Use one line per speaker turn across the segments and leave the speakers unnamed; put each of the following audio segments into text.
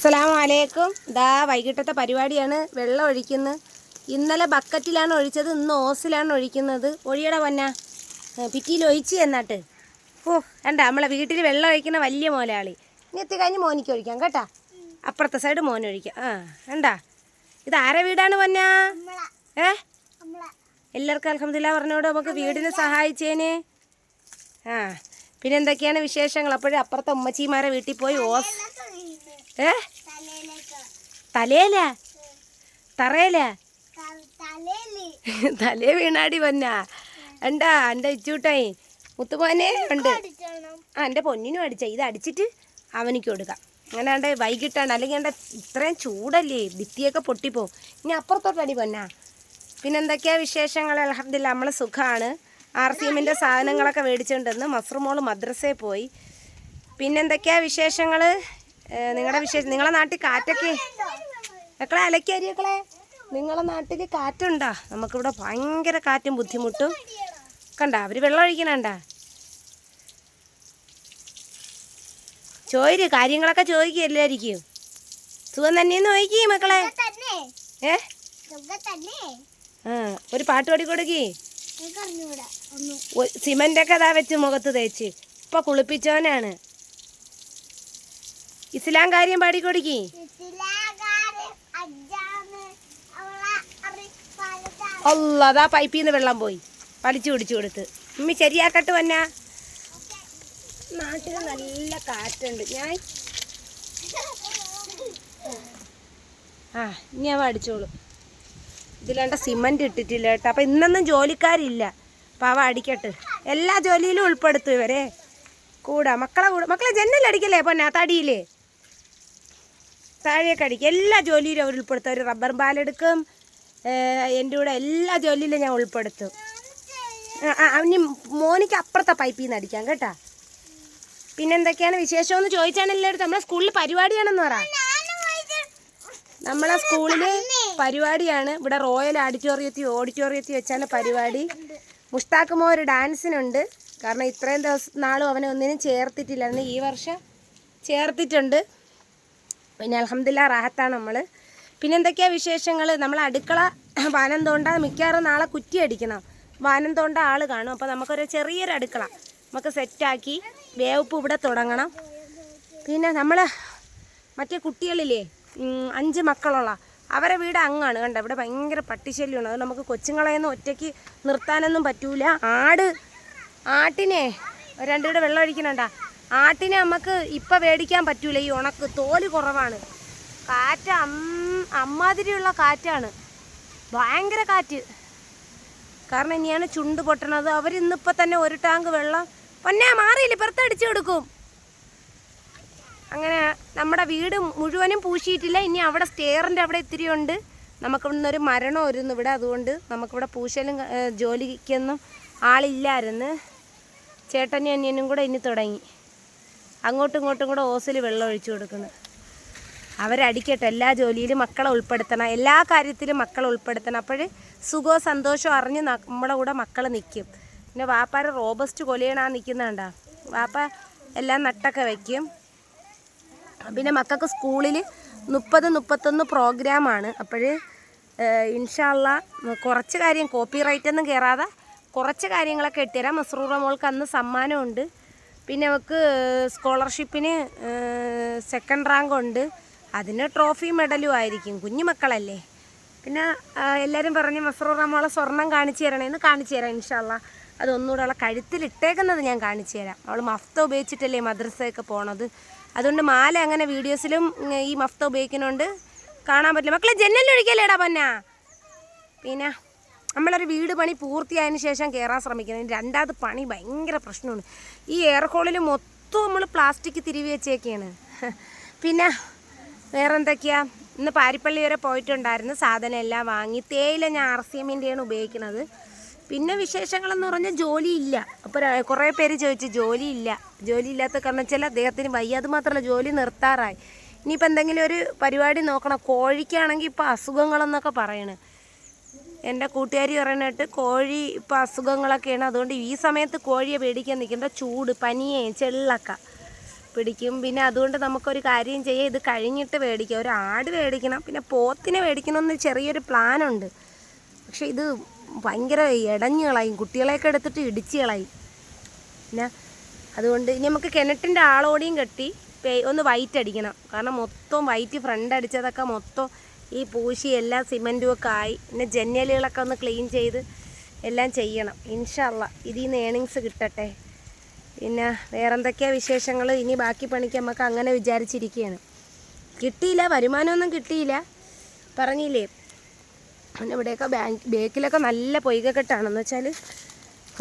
അസ്സലാമലൈക്കും. ഇതാ വൈകിട്ടത്തെ പരിപാടിയാണ്. വെള്ളം ഒഴിക്കുന്നത്. ഇന്നലെ ബക്കറ്റിലാണ് ഒഴിച്ചത്, ഇന്ന് ഓസിലാണ് ഒഴിക്കുന്നത്. ഒഴിയട വന്ന പിറ്റിയിൽ ഒഴിച്ച് എന്നാട്ട്. ഓ കണ്ട നമ്മളെ വീട്ടിൽ വെള്ളം ഒഴിക്കുന്ന വലിയ മോലാളി. ഇനി എത്തി കഴിഞ്ഞ് മോനിക്ക് ഒഴിക്കാം കേട്ടാ. അപ്പുറത്തെ സൈഡ് മോനൊഴിക്കാം. കണ്ടാ ഇത് ആരെ വീടാണ് വന്ന? എല്ലാവർക്കും അൽഹംദുലില്ലാ പറഞ്ഞോട് നമുക്ക് വീടിന് സഹായിച്ചേന്. പിന്നെ എന്തൊക്കെയാണ് വിശേഷങ്ങൾ? അപ്പോഴും അപ്പുറത്തെ ഉമ്മച്ചിമാരെ വീട്ടിൽ പോയി തലയില തറയില തലേ വീണാടി വന്ന എന്താ എൻ്റെ ഇച്ചൂട്ടായി മുത്തുമോനെ ഉണ്ട്. എൻ്റെ പൊന്നിനും അടിച്ച ഇത് അടിച്ചിട്ട് അവനിക്ക് കൊടുക്കാം. അങ്ങനെ ഉണ്ട് വൈകിട്ടാണ്, അല്ലെങ്കിൽ എൻ്റെ ഇത്രയും ചൂടല്ലേ ഭിത്തിയൊക്കെ പൊട്ടിപ്പോവും. ഇനി അപ്പുറത്തോട്ടടി പൊന്നാ. പിന്നെ എന്തൊക്കെയാ വിശേഷങ്ങൾ? അൽഹംദുലില്ലാ നമ്മൾ സുഖമാണ്. RCMൻ്റെ സാധനങ്ങളൊക്കെ മേടിച്ചുകൊണ്ടിരുന്ന് മസ്റുമോള് മദ്രസയിൽ പോയി. പിന്നെന്തൊക്കെയാ വിശേഷങ്ങൾ? നിങ്ങളെ നാട്ടിൽ കാറ്റൊക്കെ മക്കളെ അലക്കരിയക്കളെ നിങ്ങളെ നാട്ടിൽ കാറ്റുണ്ടാ? നമുക്കിവിടെ ഭയങ്കര കാറ്റും ബുദ്ധിമുട്ടും കണ്ട. അവർ വെള്ളം ഒഴിക്കണണ്ട. കാര്യങ്ങളൊക്കെ ചോദിക്കും എല്ലായിരിക്കും. സുഖം തന്നെയെന്ന് ചോദിക്കും മക്കളെ. ഒരു പാട്ട് പാടി കൊടുക്കി. സിമൻ്റൊക്കെ അതാ വെച്ച് മുഖത്ത് തേച്ച് ഇപ്പൊ കുളിപ്പിച്ചവനാണ്. ഇസ്ലാം കാര്യം പാടിക്കൊടുക്കി. അതാ പൈപ്പിൽ നിന്ന് വെള്ളം പോയി വലിച്ചു പിടിച്ചു കൊടുത്ത്. ഉമ്മി ശരിയാക്കട്ട് വന്ന. നാട്ടിൽ നല്ല കാറ്റുണ്ട്. ഇനി അവ അടിച്ചോളൂ. ഇതിലാണ്ട സിമന്റ് ഇട്ടിട്ടില്ല കേട്ടോ. അപ്പം ഇന്നൊന്നും ജോലിക്കാരില്ല. അപ്പം അവ അടിക്കട്ടെ. എല്ലാ ജോലിയിലും ഉൾപ്പെടുത്തും ഇവരെ മക്കളെ ജന്നലടിക്കല്ലേ പൊന്നാ തടിയില്ലേ താഴെയൊക്കെ അടിക്കും. എല്ലാ ജോലിയിലും അവർ ഉൾപ്പെടുത്തും. അവർ റബ്ബർ പാലെടുക്കും. എൻ്റെ കൂടെ എല്ലാ ജോലിയിലും ഞാൻ ഉൾപ്പെടുത്തും. ഇനി മോനിക്ക് അപ്പുറത്തെ പൈപ്പിൽ നിന്ന് അടിക്കാം കേട്ടാ. പിന്നെന്തൊക്കെയാണ് വിശേഷമെന്ന് ചോദിച്ചാണ് എല്ലായിടത്തും. നമ്മളെ സ്കൂളിൽ പരിപാടിയാണെന്ന് പറ. നമ്മളെ സ്കൂളിൽ പരിപാടിയാണ്. ഇവിടെ റോയൽ ഓഡിറ്റോറിയത്തിൽ വെച്ചാണ് പരിപാടി. മുഷ്താഖ് മോൻ ഒരു ഡാൻസിനുണ്ട്. കാരണം ഇത്രയും നാളും അവനെ ഒന്നിനും ചേർത്തിട്ടില്ലായിരുന്നു. ഈ വർഷം ചേർത്തിട്ടുണ്ട്. പിന്നെ അൽഹംദുലില്ലാ റാഹത്താണ് നമ്മൾ. പിന്നെ എന്തൊക്കെയാ വിശേഷങ്ങൾ? നമ്മൾ അടുക്കള വാനം തോണ്ട മിക്കവാറും നാളെ കുറ്റി അടിക്കണം. വാനം തോണ്ട ആൾ കാണും. അപ്പോൾ നമുക്കൊരു ചെറിയൊരു അടുക്കള നമുക്ക് സെറ്റാക്കി വേവുപ്പ് ഇവിടെ തുടങ്ങണം. പിന്നെ നമ്മൾ മറ്റേ കുട്ടികളില്ലേ 5 മക്കളുള്ള അവരെ വീട് അങ്ങാണ് കണ്ട. ഇവിടെ ഭയങ്കര പട്ടിശല്യമാണ്. അത് നമുക്ക് കൊച്ചുങ്ങളെയൊന്നും ഒറ്റയ്ക്ക് നിർത്താനൊന്നും പറ്റൂല. ആട്ടിനെ 2 വീട് വെള്ളം ഒഴിക്കണണ്ട. ആട്ടിനെ നമുക്ക് ഇപ്പം മേടിക്കാൻ പറ്റൂല. ഈ ഉണക്ക് തോല് കുറവാണ്. കാറ്റ് അമ്മാതിരിയുള്ള കാറ്റാണ്. ഭയങ്കര കാറ്റ്. കാരണം ഇനിയാണ് ചുണ്ട് പൊട്ടണത്. അവരിന്നിപ്പോൾ തന്നെ ഒരു ടാങ്ക് വെള്ളം പൊന്നെ മാറിയില്ല പുറത്തടിച്ചു കൊടുക്കും. അങ്ങനെ നമ്മുടെ വീട് മുഴുവനും പൂശിയിട്ടില്ല. ഇനി അവിടെ സ്റ്റെയറിൻ്റെ അവിടെ ഇത്തിരി ഉണ്ട്. നമുക്കിവിടുന്നൊരു മരണം വരുന്നു ഇവിടെ. അതുകൊണ്ട് നമുക്കിവിടെ പൂശലും ജോലിക്കൊന്നും ആളില്ലായിരുന്നു. ചേട്ടനും അനിയനും കൂടെ ഇനി തുടങ്ങി. അങ്ങോട്ടും ഇങ്ങോട്ടും കൂടെ ഓസിൽ വെള്ളം ഒഴിച്ചു കൊടുക്കുന്നു. അവരടിക്കട്ടെ. എല്ലാ ജോലിയിലും മക്കളെ ഉൾപ്പെടുത്തണം. എല്ലാ കാര്യത്തിലും മക്കളെ ഉൾപ്പെടുത്തണം. അപ്പോൾ സുഖവും സന്തോഷവും അറിഞ്ഞ് നമ്മുടെ കൂടെ മക്കൾ നിൽക്കും. പിന്നെ വാപ്പാരെ റോബസ്റ്റ് കൊലയണാ നിൽക്കുന്നുണ്ടാ. വാപ്പ എല്ലാം നട്ടൊക്കെ വയ്ക്കും. പിന്നെ മക്കൾക്ക് സ്കൂളിൽ 30-31 പ്രോഗ്രാമാണ്. അപ്പോൾ ഇൻഷാ അള്ളാ കുറച്ച് കാര്യം കോപ്പിറൈറ്റൊന്നും കയറാതെ കുറച്ച് കാര്യങ്ങളൊക്കെ ഇട്ടുതരാം. മസ്റൂറ മോൾക്ക് അന്ന് സമ്മാനമുണ്ട്. പിന്നെ അവൾക്ക് സ്കോളർഷിപ്പിന് 2nd റാങ്ക് ഉണ്ട്. അതിന് ട്രോഫി മെഡലും ആയിരിക്കും. കുഞ്ഞു മക്കളല്ലേ. പിന്നെ എല്ലാവരും പറഞ്ഞ് മസ്റൂറ മോളെ സ്വർണം കാണിച്ചു തരണേന്ന്. കാണിച്ചു തരാം ഇൻഷാ അള്ളാ. അതൊന്നുകൂടെ അവളെ കഴുത്തിലിട്ടേക്കുന്നത് ഞാൻ കാണിച്ചു തരാം. അവൾ മഫ്ത ഉപയോഗിച്ചിട്ടല്ലേ മദ്രസയൊക്കെ പോണത്. അതുകൊണ്ട് മാല അങ്ങനെ വീഡിയോസിലും ഈ മഫ്ത ഉപയോഗിക്കുന്നുണ്ട് കാണാൻ പറ്റില്ല. മക്കളെ ജനലൊഴിക്കല്ലേടാ പൊന്നാ. പിന്നെ നമ്മളൊരു വീട് പണി പൂർത്തിയായതിനു ശേഷം കയറാൻ ശ്രമിക്കുന്നത്. 2ാമത് പണി ഭയങ്കര പ്രശ്നമാണ്. ഈ എയർ ഹോളിൽ മൊത്തം നമ്മൾ പ്ലാസ്റ്റിക് തിരിവി വെച്ചേക്കാണ്. പിന്നെ വേറെ എന്തൊക്കെയാ? ഇന്ന് പാരിപ്പള്ളി വരെ പോയിട്ടുണ്ടായിരുന്നു. സാധനം എല്ലാം വാങ്ങി. തേയില ഞാൻ RCMൻ്റെയാണ് ഉപയോഗിക്കുന്നത്. പിന്നെ വിശേഷങ്ങളെന്ന് പറഞ്ഞാൽ ജോലിയില്ല. അപ്പോൾ കുറേ പേര് ചോദിച്ചു ജോലിയില്ലാത്ത കാരണം വെച്ചാൽ അദ്ദേഹത്തിന് വയ്യ. അത് മാത്രമല്ല ജോലി നിർത്താറായി. ഇനിയിപ്പോൾ എന്തെങ്കിലും ഒരു പരിപാടി നോക്കണം. കോഴിക്കാണെങ്കിൽ ഇപ്പോൾ അസുഖങ്ങളെന്നൊക്കെ പറയണേ. എൻ്റെ കൂട്ടുകാരി പറയണിട്ട് കോഴി ഇപ്പോൾ അസുഖങ്ങളൊക്കെയാണ്. അതുകൊണ്ട് ഈ സമയത്ത് കോഴിയെ പേടിക്കാൻ നിൽക്കേണ്ട. ചൂട് പനിയെ ചെള്ളക്ക പിടിക്കും. പിന്നെ അതുകൊണ്ട് നമുക്കൊരു കാര്യം ചെയ്യാം, ഇത് കഴിഞ്ഞിട്ട് മേടിക്കാം. ഒരു ആട് മേടിക്കണം, പിന്നെ പോത്തിനെ മേടിക്കണമെന്ന് ചെറിയൊരു പ്ലാനുണ്ട്. പക്ഷേ ഇത് ഭയങ്കര ഇടഞ്ഞു കളയും, കുട്ടികളെയൊക്കെ എടുത്തിട്ട് ഇടിച്ച് കളയും. പിന്നെ അതുകൊണ്ട് ഇനി നമുക്ക് കിണറ്റിൻ്റെ ആളോടിയും കെട്ടി ഒന്ന് വൈറ്റ് അടിക്കണം. കാരണം മൊത്തം വൈറ്റ് ഫ്രണ്ട് അടിച്ചതൊക്കെ മൊത്തം ഈ പൂശി എല്ലാം സിമൻറ്റും ഒക്കെ ആയി. പിന്നെ ജന്നലുകളൊക്കെ ഒന്ന് ക്ലീൻ ചെയ്ത് എല്ലാം ചെയ്യണം. ഇൻഷാ അല്ലാ ഇതിൽ നിന്ന് ഏണിങ്സ് കിട്ടട്ടെ. പിന്നെ വേറെന്തൊക്കെയാണ് വിശേഷങ്ങൾ? ഇനി ബാക്കി പണിക്ക് നമുക്ക് അങ്ങനെ വിചാരിച്ചിരിക്കുകയാണ്. കിട്ടിയില്ല, വരുമാനമൊന്നും കിട്ടിയില്ല, പറഞ്ഞില്ലേ. പിന്നെ ഇവിടെയൊക്കെ ബേക്കിലൊക്കെ നല്ല പൊയ്കക്കെട്ടാണെന്ന് വെച്ചാൽ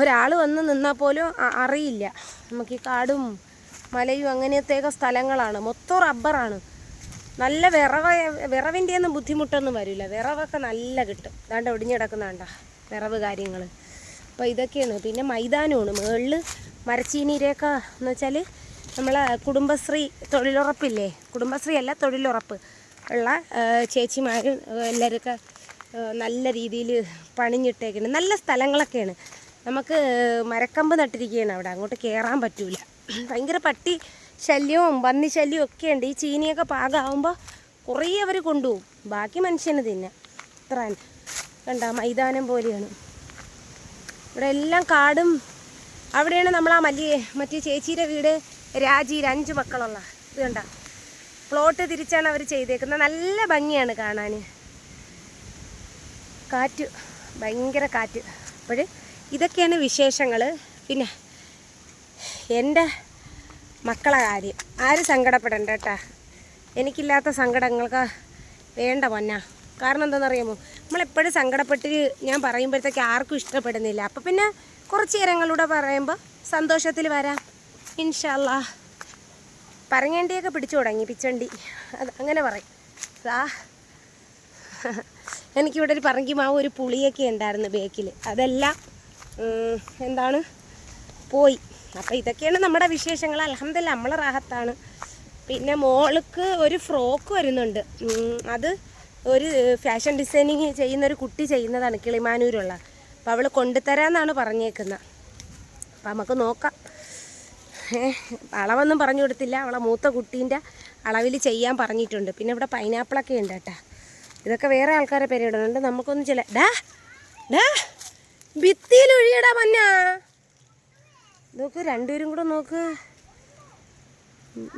ഒരാൾ വന്ന് നിന്നാൽ പോലും അറിയില്ല. നമുക്ക് ഈ കാടും മലയും അങ്ങനത്തെയൊക്കെ സ്ഥലങ്ങളാണ്, മൊത്തം റബ്ബറാണ്. നല്ല വിറവിൻ്റെ ഒന്നും ബുദ്ധിമുട്ടൊന്നും വരില്ല, വിറവൊക്കെ നല്ല കിട്ടും. അതാണ്ട് ഒടിഞ്ഞു കിടക്കുന്നതാണ്ട വിറവ് കാര്യങ്ങൾ. അപ്പോൾ ഇതൊക്കെയാണ്. പിന്നെ മൈതാനമാണ് മുകളിൽ മരച്ചീനിയുടെയൊക്കെ എന്ന് വെച്ചാൽ നമ്മളെ കുടുംബശ്രീ തൊഴിലുറപ്പില്ലേ, കുടുംബശ്രീ അല്ല തൊഴിലുറപ്പ് ഉള്ള ചേച്ചിമാരും എല്ലാവരൊക്കെ നല്ല രീതിയിൽ പണിഞ്ഞിട്ടേക്കാണ്. നല്ല സ്ഥലങ്ങളൊക്കെയാണ്. നമുക്ക് മരക്കമ്പ് നട്ടിരിക്കുകയാണ് അവിടെ, അങ്ങോട്ട് കയറാൻ പറ്റൂല. ഭയങ്കര പട്ടി ശല്യവും പന്നി ശല്യവും ഒക്കെ ഉണ്ട്. ഈ ചീനിയൊക്കെ പാകമാകുമ്പോൾ കുറേ അവർ കൊണ്ടുപോകും, ബാക്കി മനുഷ്യന് തിന്നാം. ഇത്ര കണ്ട മൈതാനം പോലെയാണ് ഇവിടെ എല്ലാം കാടും. അവിടെയാണ് നമ്മൾ ആ മറ്റേ ചേച്ചിയുടെ വീട്, രാജിയിൽ 5 മക്കളുള്ള ഇത് കണ്ട പ്ലോട്ട് തിരിച്ചാണ് അവർ ചെയ്തേക്കുന്നത്. നല്ല ഭംഗിയാണ് കാണാൻ. കാറ്റ്, ഭയങ്കര കാറ്റ്. അപ്പോൾ ഇതൊക്കെയാണ് വിശേഷങ്ങൾ. പിന്നെ എൻ്റെ മക്കളെ കാര്യം ആരും സങ്കടപ്പെടണ്ട കേട്ടാ. എനിക്കില്ലാത്ത സങ്കടങ്ങൾക്ക് വേണ്ട പൊന്നാ. കാരണം എന്താണെന്നറിയാമോ, നമ്മളെപ്പോഴും സങ്കടപ്പെട്ട് ഞാൻ പറയുമ്പോഴത്തേക്ക് ആർക്കും ഇഷ്ടപ്പെടുന്നില്ല. അപ്പോൾ പിന്നെ കുറച്ച് നേരങ്ങളിലൂടെ പറയുമ്പോൾ സന്തോഷത്തിൽ വരാം ഇൻഷാ അല്ലാ. പറങ്ങേണ്ടിയൊക്കെ പിടിച്ചു തുടങ്ങി, പിച്ചണ്ടി അത് അങ്ങനെ പറയും. എനിക്കിവിടെ ഒരു പറങ്കി മാവ് ഒരു പുളിയൊക്കെ ഉണ്ടായിരുന്നു ബേക്കിൽ, അതെല്ലാം എന്താണ് പോയി. അപ്പോൾ ഇതൊക്കെയാണ് നമ്മുടെ വിശേഷങ്ങൾ. അൽഹംദുലില്ലാ നമ്മൾ റാഹത്താണ്. പിന്നെ മോൾക്ക് ഒരു ഫ്രോക്ക് വരുന്നുണ്ട്. അത് ഒരു ഫാഷൻ ഡിസൈനിങ് ചെയ്യുന്നൊരു കുട്ടി ചെയ്യുന്നതാണ്, കിളിമാനൂരുള്ള. അപ്പോൾ അവൾ കൊണ്ടുതരാമെന്നാണ് പറഞ്ഞേക്കുന്നത്. അപ്പം നമുക്ക് നോക്കാം. അളവൊന്നും പറഞ്ഞു കൊടുത്തില്ല, അവളെ മൂത്ത കുട്ടീൻ്റെ അളവിൽ ചെയ്യാൻ പറഞ്ഞിട്ടുണ്ട്. പിന്നെ ഇവിടെ പൈനാപ്പിളൊക്കെ ഉണ്ട് കേട്ടോ. ഇതൊക്കെ വേറെ ആൾക്കാരെ പേരിടുന്നുണ്ട്, നമുക്കൊന്നും ചില ഭിത്തിയിൽ ഒഴിയടാ മഞ്ഞ. നോക്ക്, രണ്ടുപേരും കൂടെ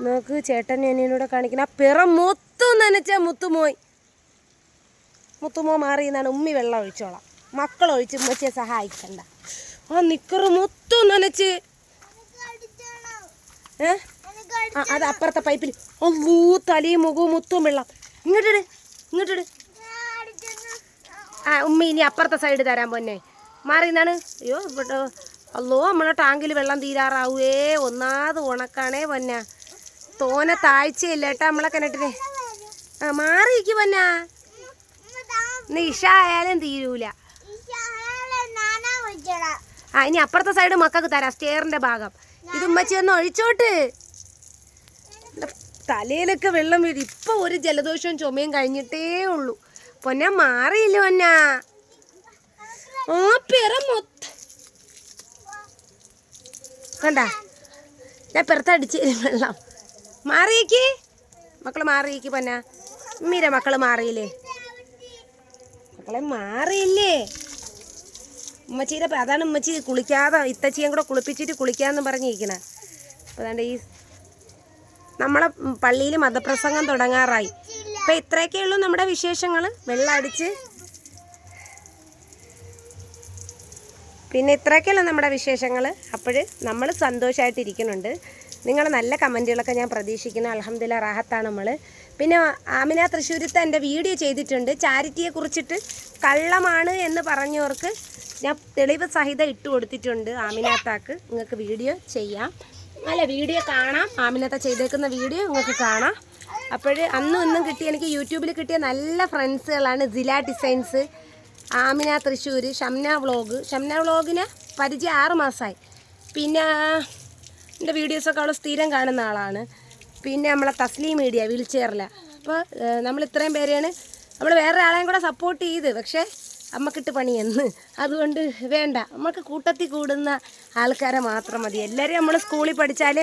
നോക്ക് ചേട്ടനും അനിയനൂടെ കാണിക്കണം. ആ പിറ മൊത്തം നനച്ച മുത്തുമോ മാറി എന്നാണ്. ഉമ്മി വെള്ളം ഒഴിച്ചോളാം, മക്കളൊഴിച്ച് ഉമ്മച്ചിയെ സഹായിക്കണ്ട. ആ നിക്കറ് മൊത്തം നനച്ച്. അത് അപ്പുറത്തെ പൈപ്പിൽ അല്ലൂ തലയും മുഖവും മൊത്തവും വെള്ളം. ഇങ്ങോട്ടിട്. ആ ഉമ്മ ഇനി അപ്പുറത്തെ സൈഡ് തരാൻ പൊന്നെ മാറി എന്നാണ്. അയ്യോ ഇവിടെ അല്ലോ നമ്മളെ ടാങ്കിൽ വെള്ളം തീരാറാവേ. ഒന്നാമത് ഉണക്കാണേ പൊന്ന, തോനെ താഴ്ചയില്ല കേട്ടാ നമ്മളെ കിണറ്റിന്. ആ മാറിയിരിക്കും പൊന്ന, ഇന്ന് ഇഷ ആയാലും തീരൂല. ആ ഇനി അപ്പുറത്തെ സൈഡ് മക്കൾക്ക് തരാം, സ്റ്റെയറിന്റെ ഭാഗം. ഇത് ഉമ്മച്ചി ഒന്ന് ഒഴിച്ചോട്ട്. തലയിലൊക്കെ വെള്ളം വീഴും. ഇപ്പൊ ഒരു ജലദോഷവും ചുമയും കഴിഞ്ഞിട്ടേ ഉള്ളൂ പൊന്ന, മാറിയില്ല പൊന്ന. ആ പിറ മൊത്തം കണ്ട, ഞാൻ പിറത്തടിച്ച് വെള്ളം. മാറിയേക്ക് മക്കള്, മാറിയേക്ക് പൊന്ന. മീര മക്കള് മാറിയില്ലേ, മക്കളെ മാറിയില്ലേ. ഉമ്മച്ചീരെ അതാണ് ഉമ്മച്ചി കുളിക്കാതെ ഇത്തച്ചിയും കൂടെ കുളിപ്പിച്ചിട്ട് കുളിക്കാമെന്ന് പറഞ്ഞിരിക്കണേ. അപ്പോൾ അതാണ്ട് ഈ നമ്മളെ പള്ളിയിൽ മതപ്രസംഗം തുടങ്ങാറായി. അപ്പം ഇത്രയൊക്കെ ഉള്ളൂ നമ്മുടെ വിശേഷങ്ങൾ. വെള്ളം അടിച്ച് പിന്നെ ഇത്രയൊക്കെയല്ല നമ്മുടെ വിശേഷങ്ങൾ. അപ്പോൾ നമ്മൾ സന്തോഷമായിട്ടിരിക്കുന്നുണ്ട്. നിങ്ങൾ നല്ല കമൻറ്റുകളൊക്കെ ഞാൻ പ്രതീക്ഷിക്കുന്നു. അൽഹംദുലില്ലാ റാഹത്താണ് നമ്മൾ. പിന്നെ ആമിന തൃശ്ശൂരത്തെ എൻ്റെ വീഡിയോ ചെയ്തിട്ടുണ്ട്, ചാരിറ്റിയെ കുറിച്ചിട്ട്. കള്ളമാണ് എന്ന് പറഞ്ഞവർക്ക് ഞാൻ തെളിവ് സഹിതം ഇട്ട് കൊടുത്തിട്ടുണ്ട്. ആമിനാത്താക്ക് നിങ്ങൾക്ക് വീഡിയോ ചെയ്യാം, അല്ല വീഡിയോ കാണാം. ആമിനാത്ത ചെയ്തേക്കുന്ന വീഡിയോ നിങ്ങൾക്ക് കാണാം. അപ്പോൾ അന്നും ഇന്നും കിട്ടിയ, എനിക്ക് യൂട്യൂബിൽ കിട്ടിയ നല്ല ഫ്രണ്ട്സുകളാണ് സില ഡിസൈൻസ്, ആമിന തൃശ്ശൂർ, ഷംന വ്ളോഗിന് പരിചയം 6 മാസമായി. പിന്നെ എൻ്റെ വീഡിയോസൊക്കെ അവൾ സ്ഥിരം കാണുന്ന ആളാണ്. പിന്നെ നമ്മളെ തസ്ലീം മീഡിയ വീൽ ചെയറിലാണ്. അപ്പോൾ നമ്മൾ ഇത്രയും പേരെയാണ്. നമ്മൾ വേറെ ആളെയും കൂടെ സപ്പോർട്ട് ചെയ്ത്, പക്ഷേ അമ്മക്കിട്ട് പണിയെന്ന്. അതുകൊണ്ട് വേണ്ട, നമുക്ക് കൂട്ടത്തിൽ കൂടുന്ന ആൾക്കാരെ മാത്രം മതി. എല്ലാവരും നമ്മൾ സ്കൂളിൽ പഠിച്ചാൽ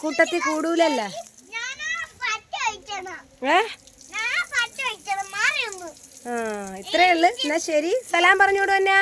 കൂട്ടത്തിൽ കൂടൂലല്ല. ഇത്രേ ഉള്ളു. എന്നാ ശരി, സലാം പറഞ്ഞോടൂ. എന്നാ